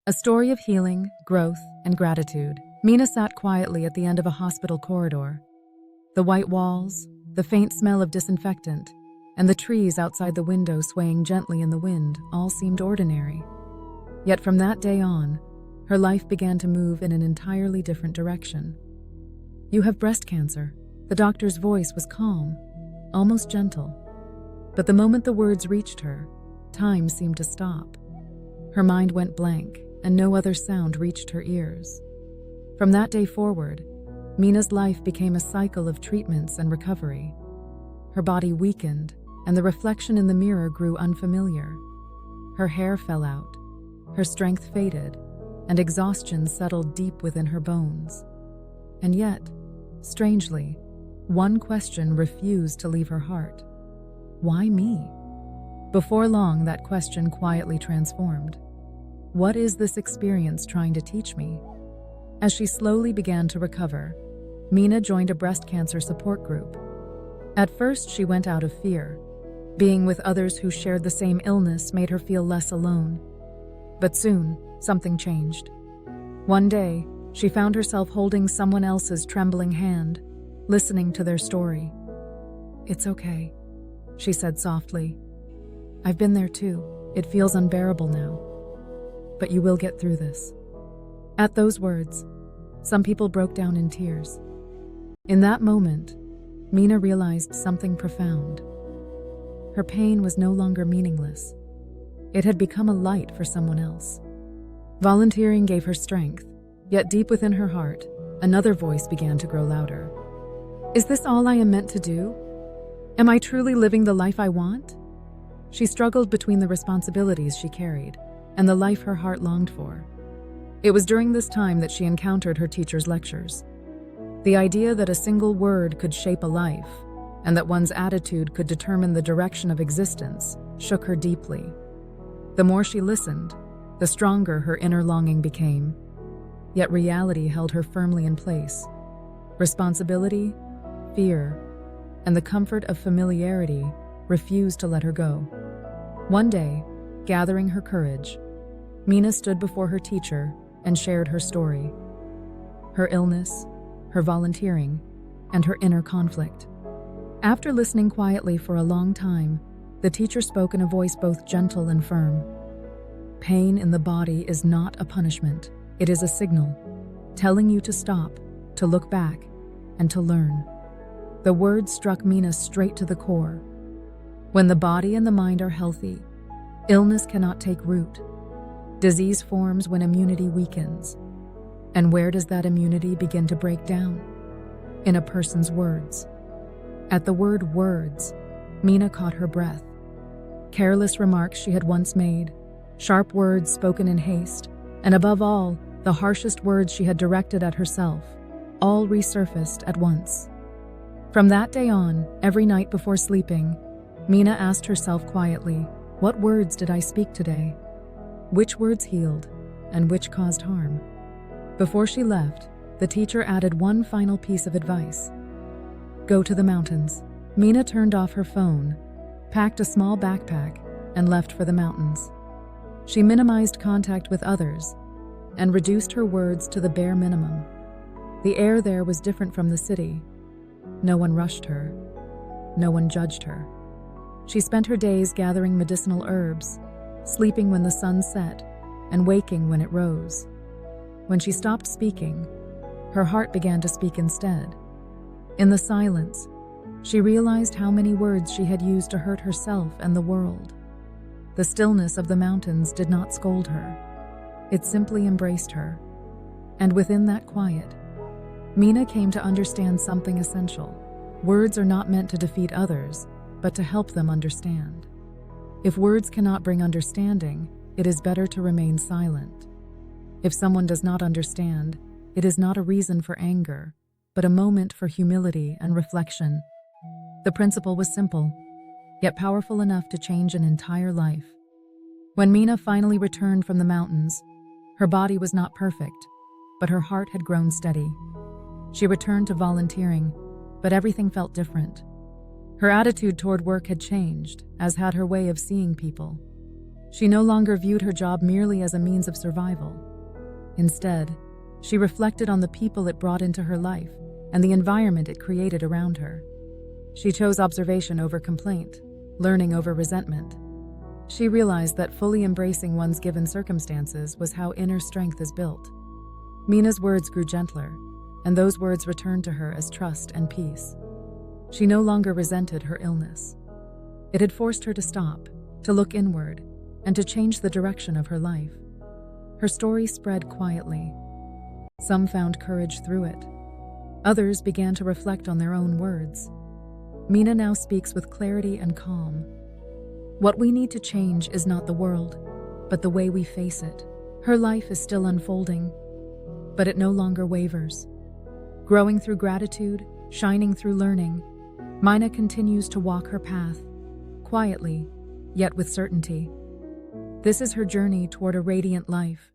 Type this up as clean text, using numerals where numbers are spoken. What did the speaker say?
A story of healing, growth, and gratitude. Mina sat quietly at the end of a hospital corridor. The white walls, the faint smell of disinfectant, and the trees outside the window swaying gently in the wind all seemed ordinary. Yet from that day on, her life began to move in an entirely different direction. "You have breast cancer." The doctor's voice was calm, almost gentle. But the moment the words reached her, time seemed to stop. Her mind went blank, and no other sound reached her ears. From that day forward, Mina's life became a cycle of treatments and recovery. Her body weakened, and the reflection in the mirror grew unfamiliar. Her hair fell out, her strength faded, and exhaustion settled deep within her bones. And yet, strangely, one question refused to leave her heart. Why me? Before long, that question quietly transformed. What is this experience trying to teach me? As she slowly began to recover, Mina joined a breast cancer support group. At first, she went out of fear. Being with others who shared the same illness made her feel less alone. But soon, something changed. One day, she found herself holding someone else's trembling hand, listening to their story. "It's okay," she said softly. "I've been there too. It feels unbearable now. But you will get through this." At those words, some people broke down in tears. In that moment, Mina realized something profound. Her pain was no longer meaningless. It had become a light for someone else. Volunteering gave her strength, yet deep within her heart, another voice began to grow louder. "Is this all I am meant to do? Am I truly living the life I want?" She struggled between the responsibilities she carried and the life her heart longed for. It was during this time that she encountered her teacher's lectures. The idea that a single word could shape a life, and that one's attitude could determine the direction of existence, shook her deeply. The more she listened, the stronger her inner longing became. Yet reality held her firmly in place. Responsibility, fear, and the comfort of familiarity refused to let her go. One day, gathering her courage, Mina stood before her teacher and shared her story. Her illness, her volunteering, and her inner conflict. After listening quietly for a long time, the teacher spoke in a voice both gentle and firm. "Pain in the body is not a punishment. It is a signal, telling you to stop, to look back, and to learn." The words struck Mina straight to the core. When the body and the mind are healthy, illness cannot take root. Disease forms when immunity weakens. And where does that immunity begin to break down? In a person's words. At the word words, Mina caught her breath. Careless remarks she had once made, sharp words spoken in haste, and above all, the harshest words she had directed at herself, all resurfaced at once. From that day on, every night before sleeping, Mina asked herself quietly, "What words did I speak today? Which words healed, and which caused harm?" Before she left, the teacher added one final piece of advice. "Go to the mountains." Mina turned off her phone, packed a small backpack, and left for the mountains. She minimized contact with others and reduced her words to the bare minimum. The air there was different from the city. No one rushed her. No one judged her. She spent her days gathering medicinal herbs, sleeping when the sun set, and waking when it rose. When she stopped speaking, her heart began to speak instead. In the silence, she realized how many words she had used to hurt herself and the world. The stillness of the mountains did not scold her. It simply embraced her. And within that quiet, Mina came to understand something essential. Words are not meant to defeat others, but to help them understand. If words cannot bring understanding, it is better to remain silent. If someone does not understand, it is not a reason for anger, but a moment for humility and reflection. The principle was simple, yet powerful enough to change an entire life. When Mina finally returned from the mountains, her body was not perfect, but her heart had grown steady. She returned to volunteering, but everything felt different. Her attitude toward work had changed, as had her way of seeing people. She no longer viewed her job merely as a means of survival. Instead, she reflected on the people it brought into her life and the environment it created around her. She chose observation over complaint, learning over resentment. She realized that fully embracing one's given circumstances was how inner strength is built. Mina's words grew gentler, and those words returned to her as trust and peace. She no longer resented her illness. It had forced her to stop, to look inward, and to change the direction of her life. Her story spread quietly. Some found courage through it. Others began to reflect on their own words. Mina now speaks with clarity and calm. What we need to change is not the world, but the way we face it. Her life is still unfolding, but it no longer wavers. Growing through gratitude, shining through learning, Mina continues to walk her path, quietly, yet with certainty. This is her journey toward a radiant life,